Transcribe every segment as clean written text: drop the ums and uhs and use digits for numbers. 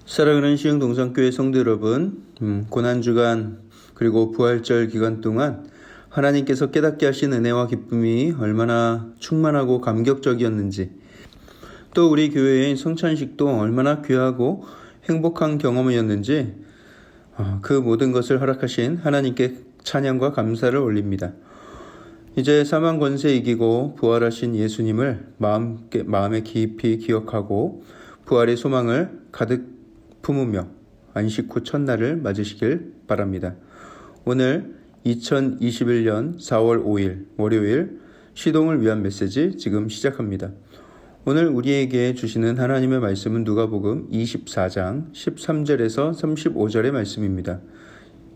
사랑하는 시흥동산교회 성도 여러분, 고난주간 그리고 부활절 기간 동안 하나님께서 깨닫게 하신 은혜와 기쁨이 얼마나 충만하고 감격적이었는지, 또 우리 교회의 성찬식도 얼마나 귀하고 행복한 경험이었는지, 그 모든 것을 허락하신 하나님께 찬양과 감사를 올립니다. 이제 사망 권세 이기고 부활하신 예수님을 마음에 깊이 기억하고 부활의 소망을 가득 품으며 안식 후 첫날을 맞으시길 바랍니다. 오늘 2021년 4월 5일 월요일 시동을 위한 메시지 지금 시작합니다. 오늘 우리에게 주시는 하나님의 말씀은 누가복음 24장 13절에서 35절의 말씀입니다.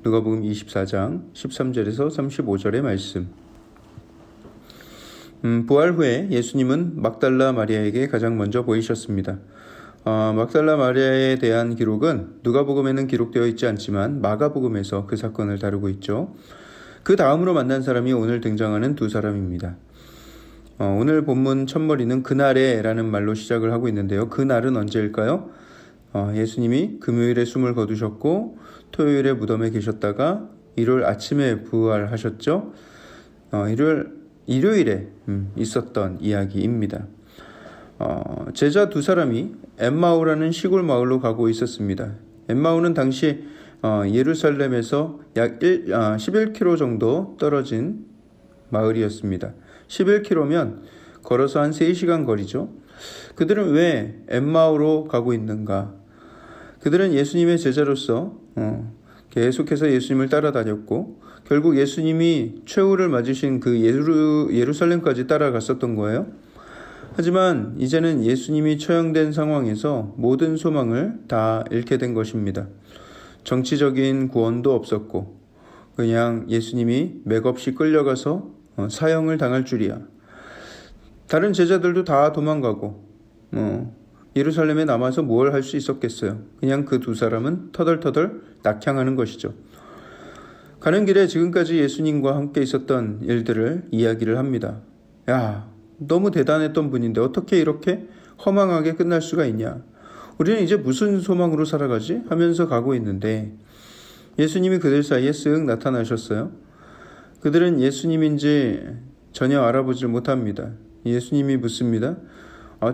누가복음 24장 13절에서 35절의 말씀. 부활 후에 예수님은 막달라 마리아에게 가장 먼저 보이셨습니다. 막달라 마리아에 대한 기록은 누가복음에는 기록되어 있지 않지만 마가복음에서 그 사건을 다루고 있죠. 그 다음으로 만난 사람이 오늘 등장하는 두 사람입니다. 오늘 본문 첫머리는 그날에 라는 말로 시작을 하고 있는데요. 그날은 언제일까요? 예수님이 금요일에 숨을 거두셨고 토요일에 무덤에 계셨다가 일요일 아침에 부활하셨죠. 일요일에 있었던 이야기입니다. 제자 두 사람이 엠마오라는 시골 마을로 가고 있었습니다. 엠마오는 당시 예루살렘에서 약 11km 정도 떨어진 마을이었습니다. 11km면 걸어서 한 3시간 거리죠. 그들은 왜 엠마오로 가고 있는가? 그들은 예수님의 제자로서 계속해서 예수님을 따라다녔고 결국 예수님이 최후를 맞으신 그 예루살렘까지 따라갔었던 거예요. 하지만 이제는 예수님이 처형된 상황에서 모든 소망을 다 잃게 된 것입니다. 정치적인 구원도 없었고 그냥 예수님이 맥없이 끌려가서 사형을 당할 줄이야. 다른 제자들도 다 도망가고 예루살렘에 남아서 뭘 할 수 있었겠어요. 그냥 그 두 사람은 터덜터덜 낙향하는 것이죠. 가는 길에 지금까지 예수님과 함께 있었던 일들을 이야기를 합니다. 야, 너무 대단했던 분인데 어떻게 이렇게 허망하게 끝날 수가 있냐? 우리는 이제 무슨 소망으로 살아가지? 하면서 가고 있는데 예수님이 그들 사이에 쓱 나타나셨어요. 그들은 예수님인지 전혀 알아보질 못합니다. 예수님이 묻습니다.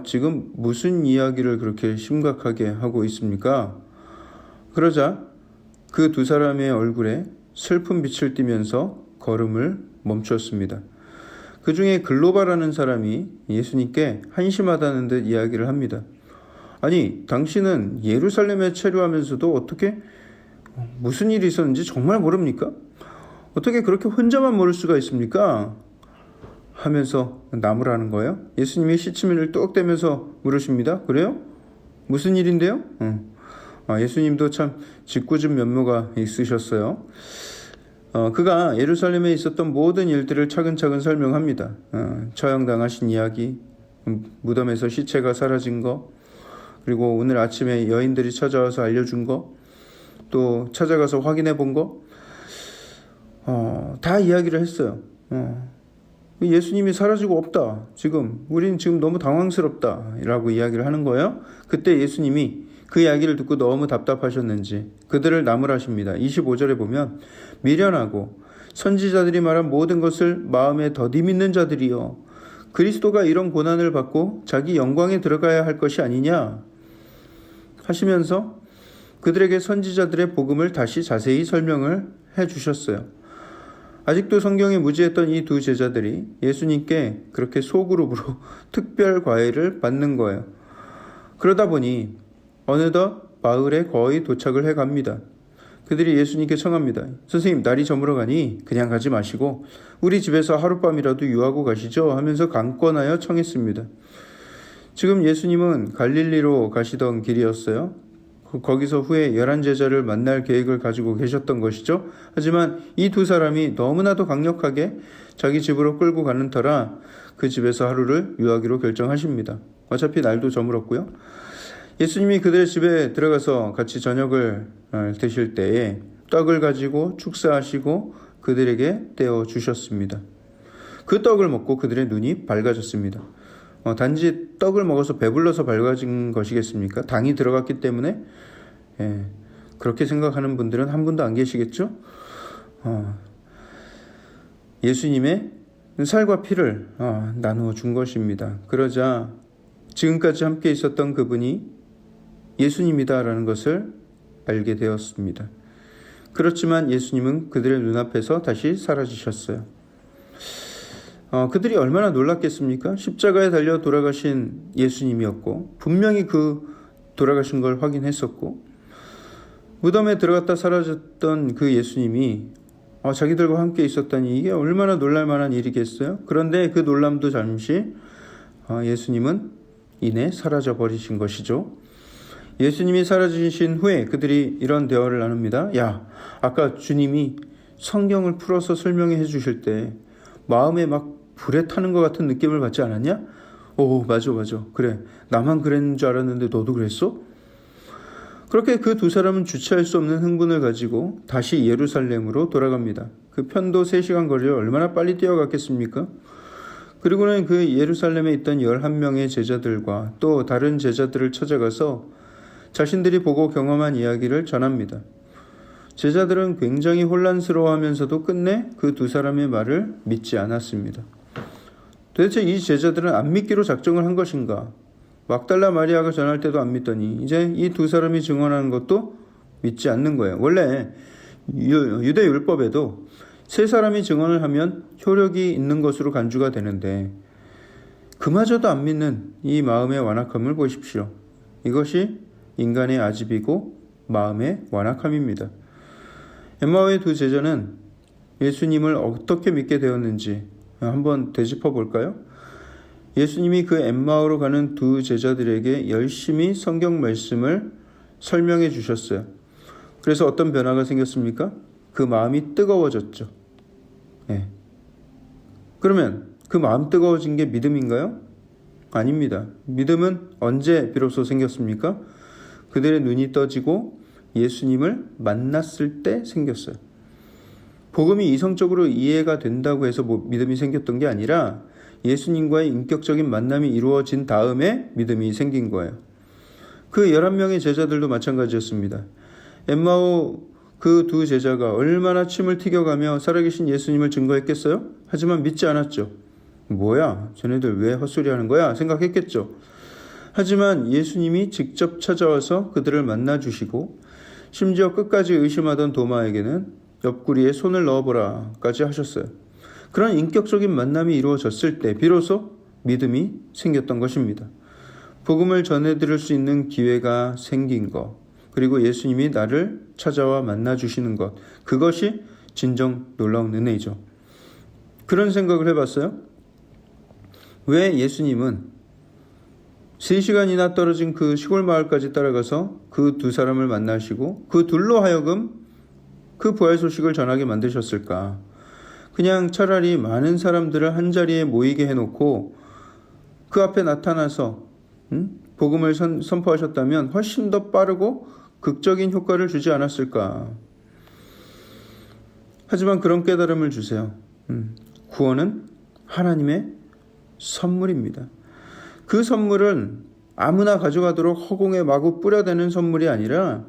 지금 무슨 이야기를 그렇게 심각하게 하고 있습니까? 그러자 그 두 사람의 얼굴에 슬픈 빛을 띠면서 걸음을 멈추었습니다. 그 중에 글로바라는 사람이 예수님께 한심하다는 듯 이야기를 합니다. 아니, 당신은 예루살렘에 체류하면서도 어떻게 무슨 일이 있었는지 정말 모릅니까? 어떻게 그렇게 혼자만 모를 수가 있습니까? 하면서 나무라는 거예요. 예수님이 시치미를 뚝 떼면서 물으십니다. 그래요? 무슨 일인데요? 예수님도 참 짓궂은 면모가 있으셨어요. 그가 예루살렘에 있었던 모든 일들을 차근차근 설명합니다. 처형당하신 이야기, 무덤에서 시체가 사라진 거, 그리고 오늘 아침에 여인들이 찾아와서 알려준 거, 또 찾아가서 확인해 본 거, 다 이야기를 했어요. 예수님이 사라지고 없다. 우린 지금 너무 당황스럽다. 라고 이야기를 하는 거예요. 그때 예수님이 그 이야기를 듣고 너무 답답하셨는지 그들을 나무라십니다. 25절에 보면 미련하고 선지자들이 말한 모든 것을 마음에 더디 믿는 자들이여, 그리스도가 이런 고난을 받고 자기 영광에 들어가야 할 것이 아니냐 하시면서 그들에게 선지자들의 복음을 다시 자세히 설명을 해 주셨어요. 아직도 성경에 무지했던 이 두 제자들이 예수님께 그렇게 소그룹으로 특별 과외를 받는 거예요. 그러다 보니 어느덧 마을에 거의 도착을 해갑니다. 그들이 예수님께 청합니다. 선생님, 날이 저물어 가니 그냥 가지 마시고 우리 집에서 하룻밤이라도 유하고 가시죠 하면서 강권하여 청했습니다. 지금 예수님은 갈릴리로 가시던 길이었어요. 거기서 후에 11제자를 만날 계획을 가지고 계셨던 것이죠. 하지만 이 두 사람이 너무나도 강력하게 자기 집으로 끌고 가는 터라 그 집에서 하루를 유하기로 결정하십니다. 어차피 날도 저물었고요. 예수님이 그들의 집에 들어가서 같이 저녁을 드실 때에 떡을 가지고 축사하시고 그들에게 떼어 주셨습니다. 그 떡을 먹고 그들의 눈이 밝아졌습니다. 단지 떡을 먹어서 배불러서 밝아진 것이겠습니까? 당이 들어갔기 때문에 예, 그렇게 생각하는 분들은 한 분도 안 계시겠죠? 예수님의 살과 피를 나누어 준 것입니다. 그러자 지금까지 함께 있었던 그분이 예수님이다라는 것을 알게 되었습니다. 그렇지만 예수님은 그들의 눈앞에서 다시 사라지셨어요. 그들이 얼마나 놀랐겠습니까? 십자가에 달려 돌아가신 예수님이었고 분명히 그 돌아가신 걸 확인했었고 무덤에 들어갔다 사라졌던 그 예수님이 자기들과 함께 있었다니 이게 얼마나 놀랄만한 일이겠어요? 그런데 그 놀람도 잠시 예수님은 이내 사라져 버리신 것이죠. 예수님이 사라지신 후에 그들이 이런 대화를 나눕니다. 야, 아까 주님이 성경을 풀어서 설명해 주실 때 마음에 막 불에 타는 것 같은 느낌을 받지 않았냐? 오, 맞아. 그래, 나만 그랬는 줄 알았는데 너도 그랬어? 그렇게 그 두 사람은 주체할 수 없는 흥분을 가지고 다시 예루살렘으로 돌아갑니다. 그 편도 3시간 거리를 얼마나 빨리 뛰어갔겠습니까? 그리고는 그 예루살렘에 있던 11명의 제자들과 또 다른 제자들을 찾아가서 자신들이 보고 경험한 이야기를 전합니다. 제자들은 굉장히 혼란스러워하면서도 끝내 그 두 사람의 말을 믿지 않았습니다. 도대체 이 제자들은 안 믿기로 작정을 한 것인가? 막달라 마리아가 전할 때도 안 믿더니 이제 이 두 사람이 증언하는 것도 믿지 않는 거예요. 원래 유대 율법에도 3사람이 증언을 하면 효력이 있는 것으로 간주가 되는데 그마저도 안 믿는 이 마음의 완악함을 보십시오. 이것이 인간의 아집이고 마음의 완악함입니다. 엠마오의 두 제자는 예수님을 어떻게 믿게 되었는지 한번 되짚어 볼까요? 예수님이 그 엠마오로 가는 두 제자들에게 열심히 성경 말씀을 설명해 주셨어요. 그래서 어떤 변화가 생겼습니까? 그 마음이 뜨거워졌죠. 네. 그러면 그 마음 뜨거워진 게 믿음인가요? 아닙니다. 믿음은 언제 비로소 생겼습니까? 그들의 눈이 떠지고 예수님을 만났을 때 생겼어요. 복음이 이성적으로 이해가 된다고 해서 믿음이 생겼던 게 아니라 예수님과의 인격적인 만남이 이루어진 다음에 믿음이 생긴 거예요. 그 11명의 제자들도 마찬가지였습니다. 엠마오 그 두 제자가 얼마나 침을 튀겨가며 살아계신 예수님을 증거했겠어요? 하지만 믿지 않았죠. 뭐야? 쟤네들 왜 헛소리하는 거야? 생각했겠죠. 하지만 예수님이 직접 찾아와서 그들을 만나주시고 심지어 끝까지 의심하던 도마에게는 옆구리에 손을 넣어보라까지 하셨어요. 그런 인격적인 만남이 이루어졌을 때 비로소 믿음이 생겼던 것입니다. 복음을 전해드릴 수 있는 기회가 생긴 것, 그리고 예수님이 나를 찾아와 만나주시는 것, 그것이 진정 놀라운 은혜이죠. 그런 생각을 해봤어요? 왜 예수님은 3시간이나 떨어진 그 시골 마을까지 따라가서 그 두 사람을 만나시고 그 둘로 하여금 그 부활 소식을 전하게 만드셨을까? 그냥 차라리 많은 사람들을 한자리에 모이게 해놓고 그 앞에 나타나서 복음을 선포하셨다면 훨씬 더 빠르고 극적인 효과를 주지 않았을까? 하지만 그런 깨달음을 주세요. 구원은 하나님의 선물입니다. 그 선물은 아무나 가져가도록 허공에 마구 뿌려대는 선물이 아니라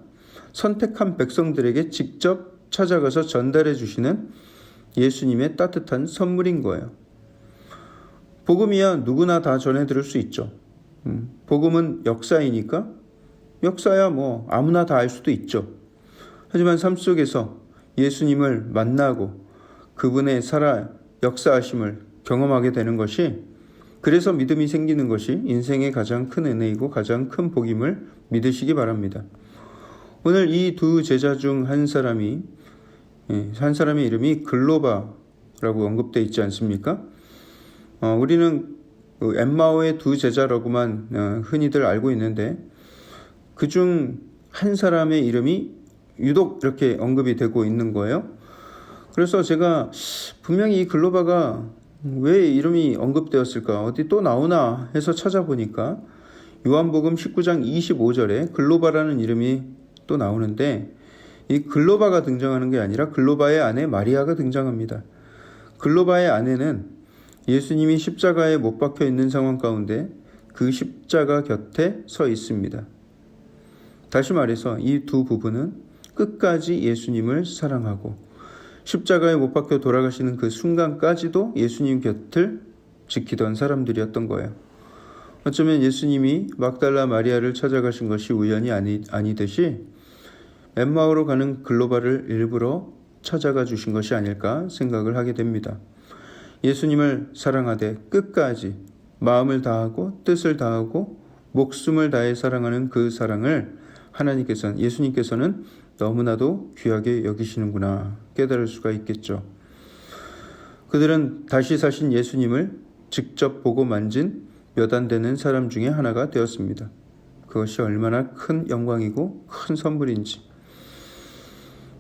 선택한 백성들에게 직접 찾아가서 전달해 주시는 예수님의 따뜻한 선물인 거예요. 복음이야 누구나 다 전해 들을 수 있죠. 복음은 역사이니까 역사야 뭐 아무나 다 알 수도 있죠. 하지만 삶 속에서 예수님을 만나고 그분의 역사하심을 경험하게 되는 것이, 그래서 믿음이 생기는 것이 인생의 가장 큰 은혜이고 가장 큰 복임을 믿으시기 바랍니다. 오늘 이 두 제자 중 한 사람의 이름이 글로바라고 언급되어 있지 않습니까? 우리는 엠마오의 두 제자라고만 흔히들 알고 있는데 그중 한 사람의 이름이 유독 이렇게 언급이 되고 있는 거예요. 그래서 제가 분명히 이 글로바가 왜 이름이 언급되었을까, 어디 또 나오나 해서 찾아보니까 요한복음 19장 25절에 글로바라는 이름이 또 나오는데, 이 글로바가 등장하는 게 아니라 글로바의 아내 마리아가 등장합니다. 글로바의 아내는 예수님이 십자가에 못 박혀 있는 상황 가운데 그 십자가 곁에 서 있습니다. 다시 말해서 이 두 부부는 끝까지 예수님을 사랑하고 십자가에 못 박혀 돌아가시는 그 순간까지도 예수님 곁을 지키던 사람들이었던 거예요. 어쩌면 예수님이 막달라 마리아를 찾아가신 것이 우연이 아니듯이 엠마오로 가는 글로바를 일부러 찾아가 주신 것이 아닐까 생각을 하게 됩니다. 예수님을 사랑하되 끝까지 마음을 다하고 뜻을 다하고 목숨을 다해 사랑하는 그 사랑을 예수님께서는 너무나도 귀하게 여기시는구나 깨달을 수가 있겠죠. 그들은 다시 사신 예수님을 직접 보고 만진 몇 안 되는 사람 중에 하나가 되었습니다. 그것이 얼마나 큰 영광이고 큰 선물인지.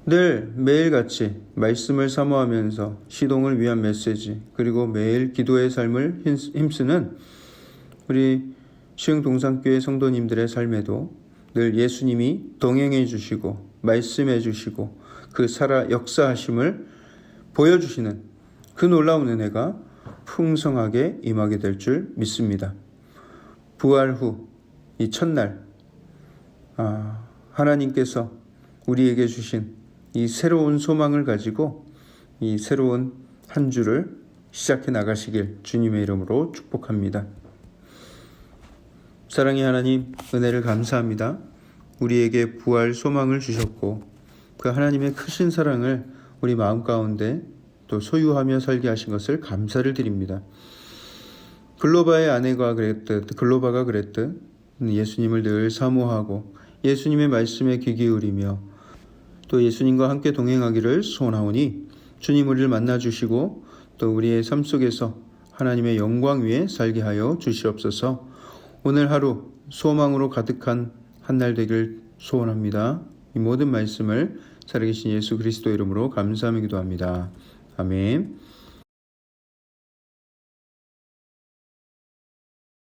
늘 매일같이 말씀을 사모하면서 시동을 위한 메시지 그리고 매일 기도의 삶을 힘쓰는 우리 시흥동산교회 성도님들의 삶에도 늘 예수님이 동행해 주시고 말씀해 주시고 그 살아 역사하심을 보여주시는 그 놀라운 은혜가 풍성하게 임하게 될 줄 믿습니다. 부활 후 이 첫날 하나님께서 우리에게 주신 이 새로운 소망을 가지고 이 새로운 한 주를 시작해 나가시길 주님의 이름으로 축복합니다. 사랑의 하나님, 은혜를 감사합니다. 우리에게 부활 소망을 주셨고 그 하나님의 크신 사랑을 우리 마음 가운데 또 소유하며 살게 하신 것을 감사를 드립니다. 글로바가 그랬듯 예수님을 늘 사모하고 예수님의 말씀에 귀 기울이며 또 예수님과 함께 동행하기를 소원하오니 주님 우리를 만나주시고 또 우리의 삶 속에서 하나님의 영광 위에 살게 하여 주시옵소서. 오늘 하루 소망으로 가득한 한 날 되길 소원합니다. 이 모든 말씀을 살아계신 예수 그리스도 이름으로 감사하며 기도합니다. 아멘.